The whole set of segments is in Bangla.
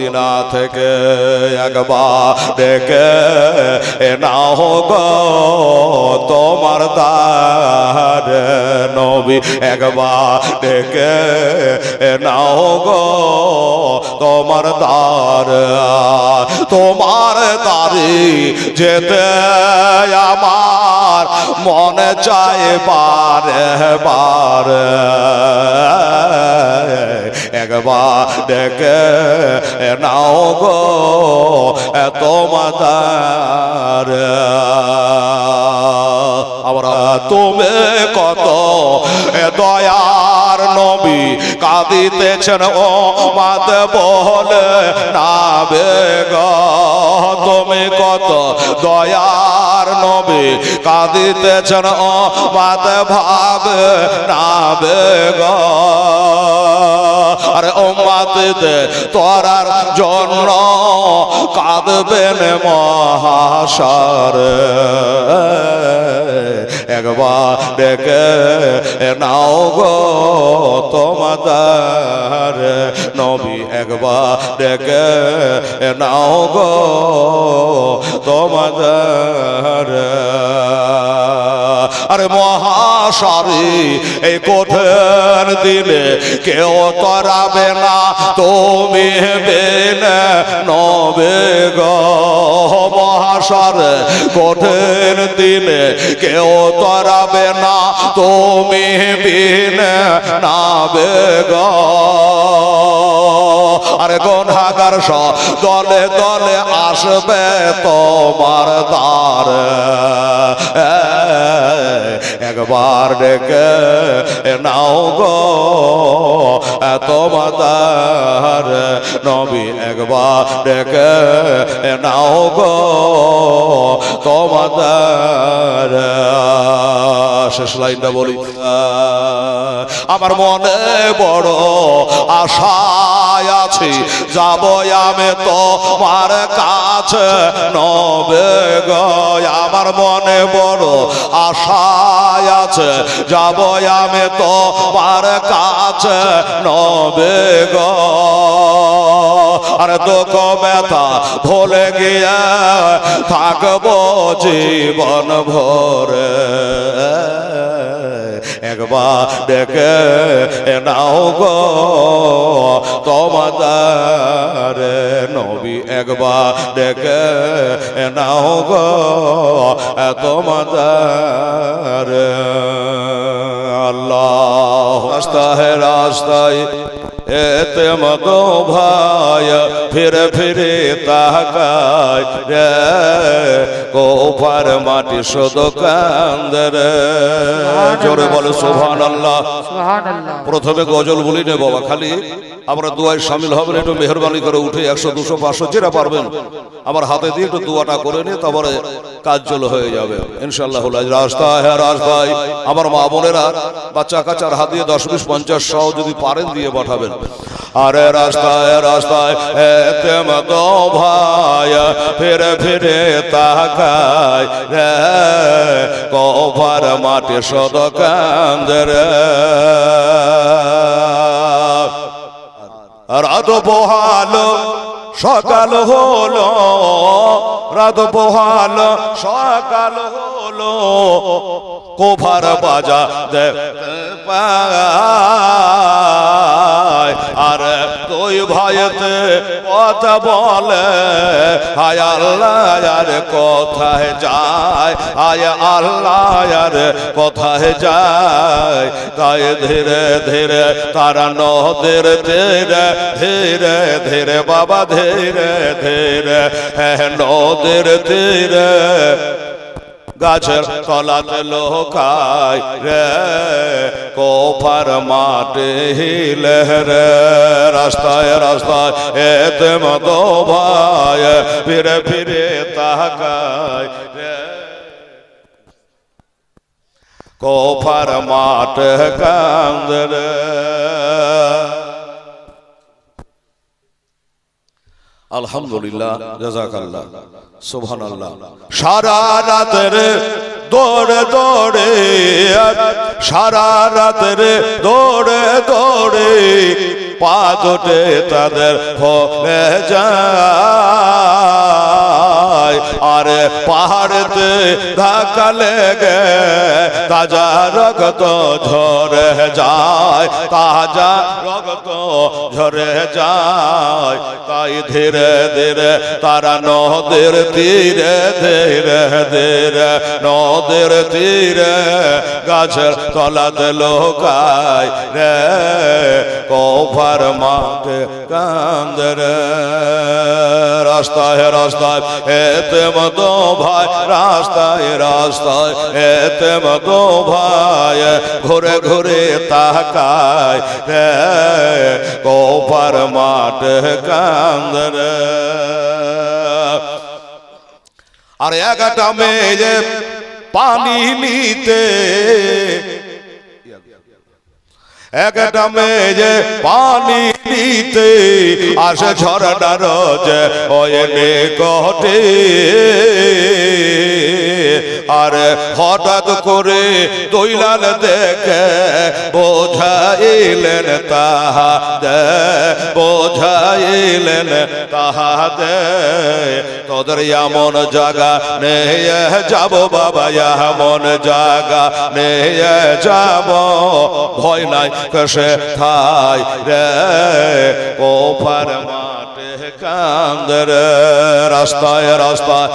মদিনা থেকে একবার ডেকে নাও গো তোমার দ্বারে নবী একবার ডেকে নাও গো তোমার দ্বারে তোমার দ্বারে যেতে আমার মনে চায় বারে বারে একবার ডেকে নাও গো তোমার দ্বারে আমরা তুমি কত দয়ার নবী কাঁদিতেছেন ও মাত বলে নাবে গো তুমি কত দয়ার নবী কাঁদিতেছেন ও মাত ভাবে নাবে গো আরে উম্মতে তোরার জন্য কাঁদবেন মহাশরে একবার ডেকে নাও গো তোমার নবী একবার ডেকে নাও গো তোমার আরে মহাশরে এই কঠিন দিনে কেউ তরাবে না তুমি বেনে নবে গো মহাশরে কঠিন দিনে কেউ তরাবে না তুমি বিনে নাবে গো আরে গুনাহগার সব দলে দলে আসবে তোমার দ্বারে একবার ডেকে নাও গো তোমার দ্বারে নবী একবার ডেকে নাও গো তোমার দ্বারে শেষ লাইনটা বলি আমার মনে বড় আশায় আছি যাব আমি তোমার কাছে নবে গো আমার মনে বড় আশায় আছে যাব আমি তোমার কাছে নবে গো আর দুঃখ ব্যথা ভুলে গিয়ে থাকবো জীবন ভরে একবার ডেকে নাও গো তোমার নবী একবার ডেকে নাও গো তোমার আল্লাহ রাস্তায় রাস্তায় এতে মতো ভাই ফিরে ফিরে তাকায় রে কোফার মাটি শুধু কান্দে রে জোরে বলে সুবহানাল্লাহ সুবহানাল্লাহ প্রথমে গজল বলি নে বাবা খালি আমরা দুয়ায় শামিল হবেন একটু মেহেরবানি করে উঠে 100 200 500 যেটা পারবেন আমার হাতে দিয়ে একটু দুয়াটা করে নিয়ে তারপরে কাজ চলে হয়ে যাবে ইনশাআল্লাহ রাস্তায় রাস্তায় আমার মা বোনেরা বাচ্চা কাচ্চার হাত দিয়ে 10 20 50 100 যদি পারেন দিয়ে পাঠাবেন আরে রাস্তায় রাস্তায় এতে মতো ভাই ফিরে ফিরে তাকায় রে কোফার মাটি শুধু কান্দে রে রাত পোহালো সকাল হলো রাত পোহালো সকাল হলো কোফার বাজা দেখতে পায় আর তুই ভয়েতে কথা বলে হায় আল্লাহ আর কোথায় যায় হায় আল্লাহ আর কোথায় যায় তাই ধীরে ধীরে তারা নদীর ধীরে ধীরে ধীরে বাবা ধীরে ধীরে নদীর ধীরে গাছের তলাতে লোকায় রে কোফার মাটি হিলে রে রাস্তায় রাস্তায় এতে মতো ভাই ফিরে ফিরে তাকায় রে কোফার মাঠ কান্দে রে আলহামদুলিল্লাহ জাযাকাল্লাহ সুবহানাল্লাহ সারা রাতের দৌড়ে দৌড়ে সারা রাতের দৌড়ে দৌড়ে পা দুটে তাদের ফলে যায় আরে পাহাড়েতে ধাক্কা লেগে তাজা রক্ত ঝরে যায় তাজা রক্ত ঝরে যায় তাই ধীরে ধীরে তারা নদীর তীরে ধীরে ধীরে নদীর তীরে গাছের তলাতে লোকায় রে কৌফার মাঠে কান্দে রে রাস্তায় রাস্তায় এতে মতো ভাই রাস্তায় রাস্তায় এতে মতো ভাই ঘুরে ঘুরে তাকায় রে কৌফার মাঠে কান্দে রে আর একটা মেয়ে পানি নিতে একটা মেয়ে পানি নিতে আসে ঝরনার যে ওই নিকটে আর হঠাৎ করে দৈলাল দেখে বোঝাইলেন তাহাদে বোঝাইলেন তাহাদে তোদের এমন জায়গা নিয়ে যাব বাবা এমন জায়গা নিয়ে যাব ভয় নাই কসে থাই রে কৌফার মাঠে কান্দে রে রাস্তায় রাস্তায়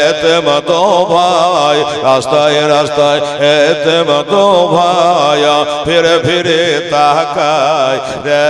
এতে মতো ভাই রাস্তায় রাস্তায় এতে মতো ভাই ফিরে ফিরে তাকায় রে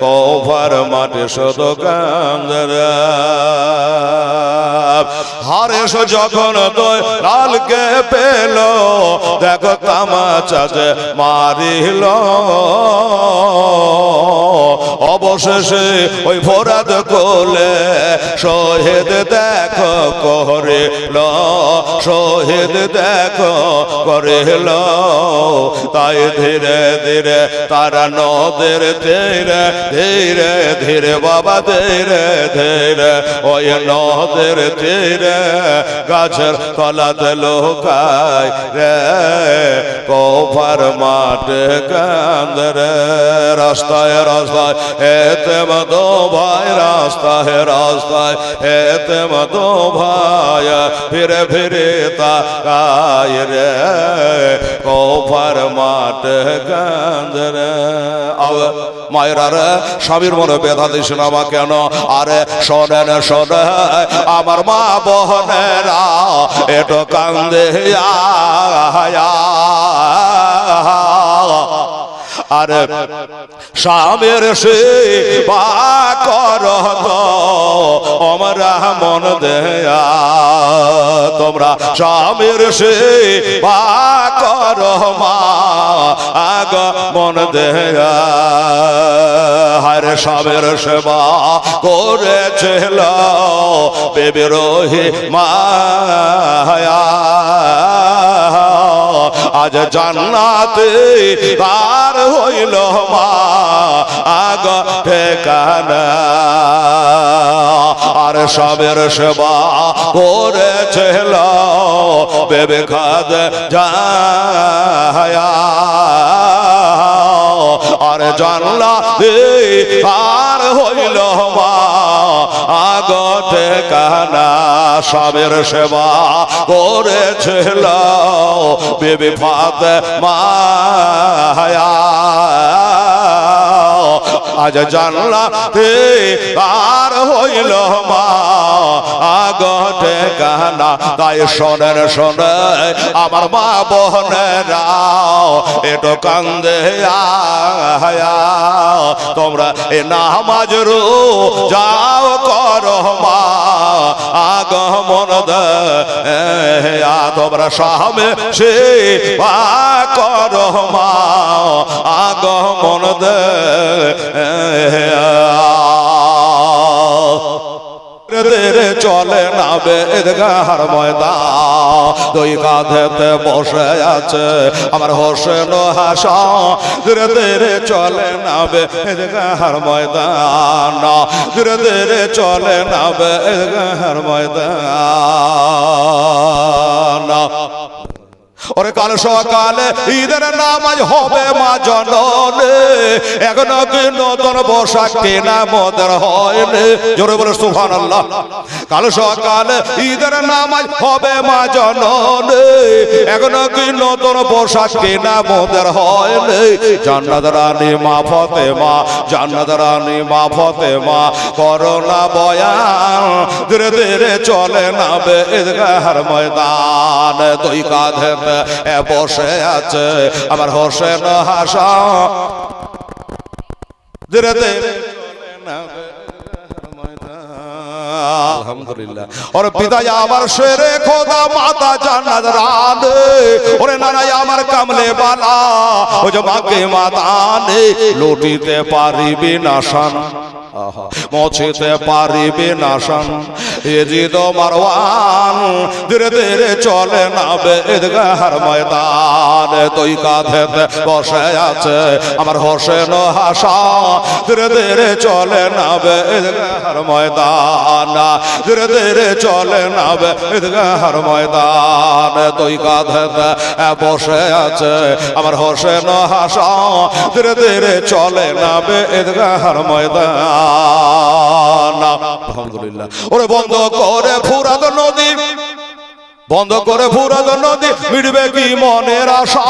কৌফার মাঠে শুধু কান্দে রে হারেস যখন তুই লালকে পেল দেখো তামাচা যে মারিল অবশেষে ওই ফোরাত কোলে শহীদ দেখো করিল শহীদ দেখো করিল তাই ধীরে ধীরে তারা নদের ধীরে ধীরে ধীরে বাবা ধীরে ধীরে ওই নদের তীরে গাছের তলাতে লোকায় রে কৌফার মাঠে কান্দে রে রাস্তায় রাস্তায় এতে মতো ভাই রাস্তায় রাস্তায় এতে মতো ভাই ফিরে ফিরে তাকায় রে কৌফার মাঠে কান্দে রে মায়েরা রে স্বামীর মনে ব্যথা দিস না মা কেন আরে শোনেন শোনে আমার মা বহনেরা এটো কান্দে আরে স্বামীর সেবা কর আমরা মন দেয়া তোমরা স্বামীর সেবা কর মা আগ মন দেয়া হারে স্বামীর সেবা করেছিল বেবিরোহী মায়া আজ জান্নাতে তার হইল মা আগ ঠিকানা আর স্বামীর সেবা করেছিল বেবে খাদ যায় আর জান্নাতে তার হইল মা আগ ঠিকানা স্বামীর সেবা করেছিল বেবি ফাতেমা আজ জান্নাতে তার হইল মা আগ ঠিকানা তাই শোনেন শোনে আমার মা বোনেরা এটো কান্দে তোমরা এ নামাজ যাও করো মা আগ মন দে তোমরা সামনে সে করো মা আগ মন দে চলে না বেদগার ময়দান দুই কাঁধেতে বসে আছে আমার হোসেন হাসান ধীরে ধীরে চলে না বেদগার ময়দান ধীরে ধীরে চলে না বেদগার ময়দান ওরে কাল সকালে ঈদের নামাজ হবে মা জননে, এখনো কি নতুন পোশাক কেনা মোদের হয়নি, জোরে বলে সুবহানাল্লাহ। কাল সকালে ঈদের নামাজ হবে মা জননে, এখনো কি নতুন পোশাক কেনা মোদের হয়নি। জান্নাত রানী মা ফাতেমা, জান্নাত রানী মা ফাতেমা করোনা বয়ান, ধীরে ধীরে চলে নাবে ঈদগাহর ময়দান। দুই কাঁধেতে বসে আছে আমার হোসেন হাসান, ধীরে ধীরে চলে নাবে আলহামদুলিল্লাহ। ওর পিতা আমার শেরে খোদা, মাতা জান্নাত রানী, ওরে নানা আমার কামলে বালা, ও যে মাকে মাতানে লুটিতে পারিবি না শান, মুছিতে পারিবি না শান। ইয়াজিদ মারওয়ান ধীরে ধীরে চলে নাবে ঈদগাহর ময়দান। দুই কাঁধেতে বসে আছে আমার হোসেন হাসান, ধীরে ধীরে চলে নাবে ঈদগাহর ময়দান, ধীরে ধীরে চলে নাবে ঈদগাহর ময়দান। দুই কাঁধেতে বসে আছে আমার হোসেন হাসান, ধীরে ধীরে চলে নাবে ঈদগাহর ময়দান। আলহামদুলিল্লাহ। ওরে বন্ধ করে ফুরাত নদী, বন্ধ করে ফুরাত নদী, মিটবে কি মনের আশা,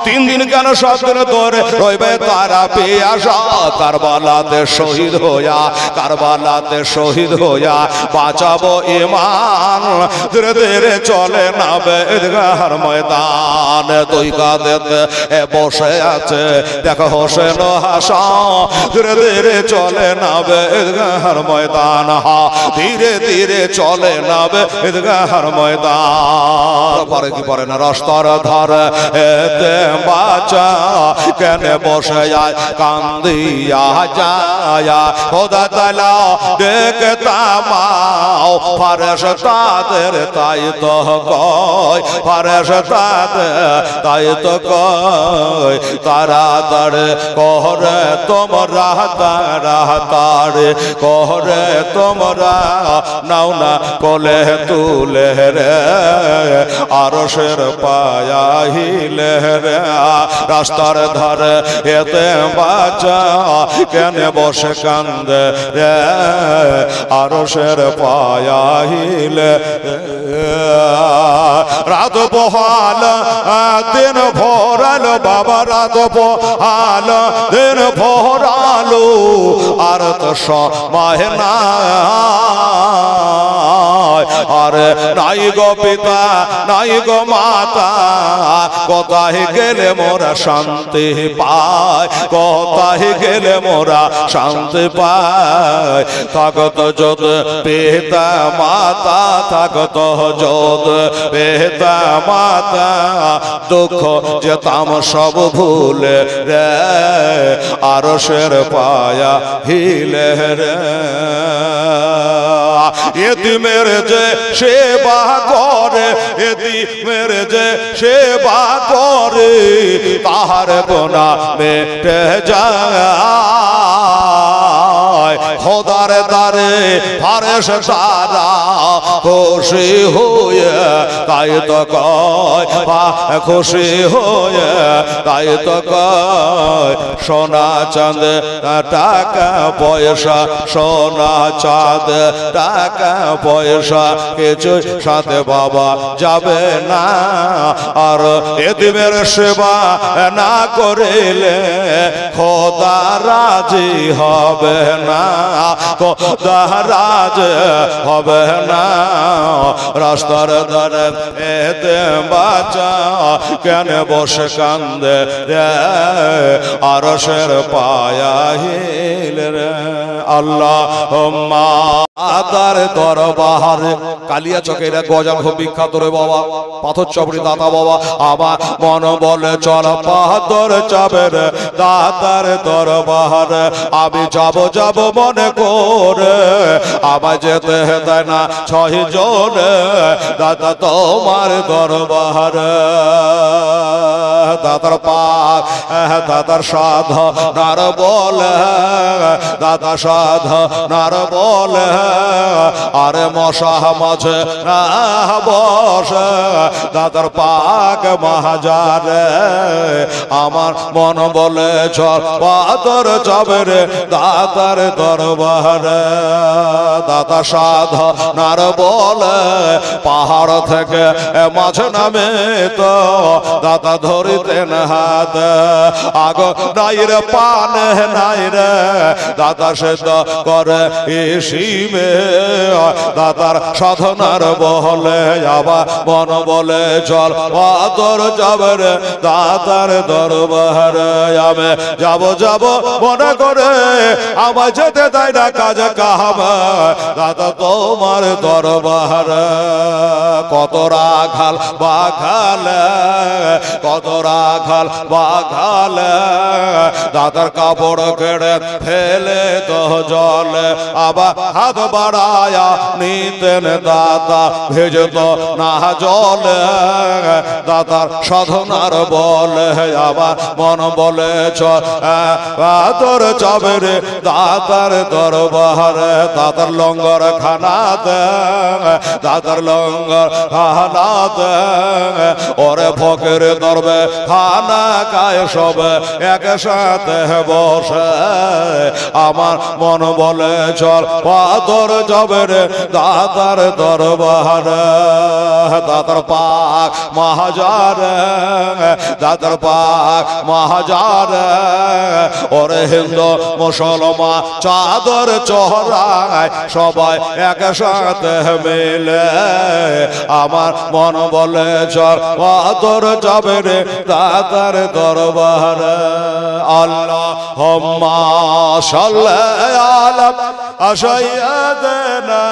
3 দিন কেন 7 দিন ধরে রইবে তারা পেয়াসা। কারবালাতে শহীদ হইয়া, কারবালাতে শহীদ হইয়া বাঁচাবো ঈমান, ধীরে ধীরে চলে নাবে ঈদগাহর ময়দান। দুই কাঁধেতে বসে আছে দেখো হোসেন হাসান, ধীরে ধীরে চলে নাবে ঈদগাহর ময়দান, ধীরে ধীরে চলে নাবে ঈদগাহর ময়দান। পারে কি পারে না রাস্তার ধারে এতে বাঁচা, কেন বসে যায় কান্দিয়া যায়, খোদা তাআলা দেখতামাও ফেরেশতাদের তাই তো কয়, ফেরেশতাদের তাই তো কয়, তাড়াতাড়ি করে তোমরা, তাড়াতাড়ি করে তোমরা নাও না কোলে তুলে রে আরশের পায়াহিলে রে। রাস্তার ধারে এতে বাঁচা কেন বসে কান্দে রে আরশের পায়াহিলে। রাত পোহাল দিন ভোরাল বাবা, রাত পোহাল দিন ভোরালো, আর তো সময় না আরে নাই গো পিতা নাই গো মাতা, কোথায় গেলে মোরা শান্তি পায়, কোথায় গেলে মোরা শান্তি পায়। থাকত যত পিতা মাতা, থাকত যত পিতা মাতা, দুঃখ যেতাম সব ভুলে রে আরশের পায়া হিলে রে। এতিমের যে সেবা করে, এতিমের যে সেবা করে, তাহার গোনা মেটে যায়। খোদার দ্বারে ফেরেশতারা খুশি হয়ে তাই তো কয়, খুশি হয়ে তাই তো কয়, সোনা চাঁদ টাকা পয়সা, সোনা চাঁদ টাকা পয়সা কিছু সাথে বাবা যাবে না। আর এতিমের সেবা না করিলে খোদা রাজি হবে না, খোদা রাজি হবে না। রাস্তার ধারে এতে বাঁচা কেন বসে কান্দে রে আরশের পায়াহিল রে। আল্লাহুম্মা তার দরবারে কালিয়া চকেরা গজাল খুব বিখ্যাত রে বাবা, পাথর চপড়ি দাতা বাবা, আমার মন বলে চল পাথর চাপের দাতার দরবারে। আমি যাব যাব মনে করে, আমায় যেতে দেয় না 6 জনে দাতা তোমার দরবারে। দাতার পাক দাতার সাধ নার বলে, দাতা সাধ নার বলে, আরে মশা মাঝে না বসে দাদার পাক মাহাজারে আমার মন বলে চল পাথর যাবে রে দাতার দরবারে দাদা সাধনার বলে পাহাড় থেকে মাঝে নামে তো দাদা ধরিতেন হাত আগ নাই রে পান নাই রে দাদা সেদ্ধ করে শিবে দাদার সাধনার বলে আবার মন বলে চল পাথর যাবে রে দাতার দরবারে আমি যাব যাব মনে করে আমার যেতে দেয় না কাজ কাম দাদা তোমার দরবারে কত রাখাল বাঘালে কত রাখাল বাঘালে দাদার কাপড় কেড়ে ফেলে তো জলে আবার হাত বাড়ায়া নিতেন দাদা ভেজত না জলে দাদার সাধনার বলে আবার মন বলে চল তোর যাবে রে দাতার দরবারে দাতার লঙ্গর খানাতে দাতার লঙ্গর খানাতে ওরে ফকের দরবে খানা গায়ে সবে একসাথে বসে আমার মন বলে চল পাথর যাবে রে দাতার দরবারে দাতার পাক মাহাজারে দাতার পাক মাহাজারে ওরে হিন্দু মুসলমান চাদর চহরায় সবাই একসাথে মিলে আমার মন বলে চল পাথর যাবে রে দাতার দরবারে আল্লাহুম্মা সাল্লি আলা সাইয়্যিদিনা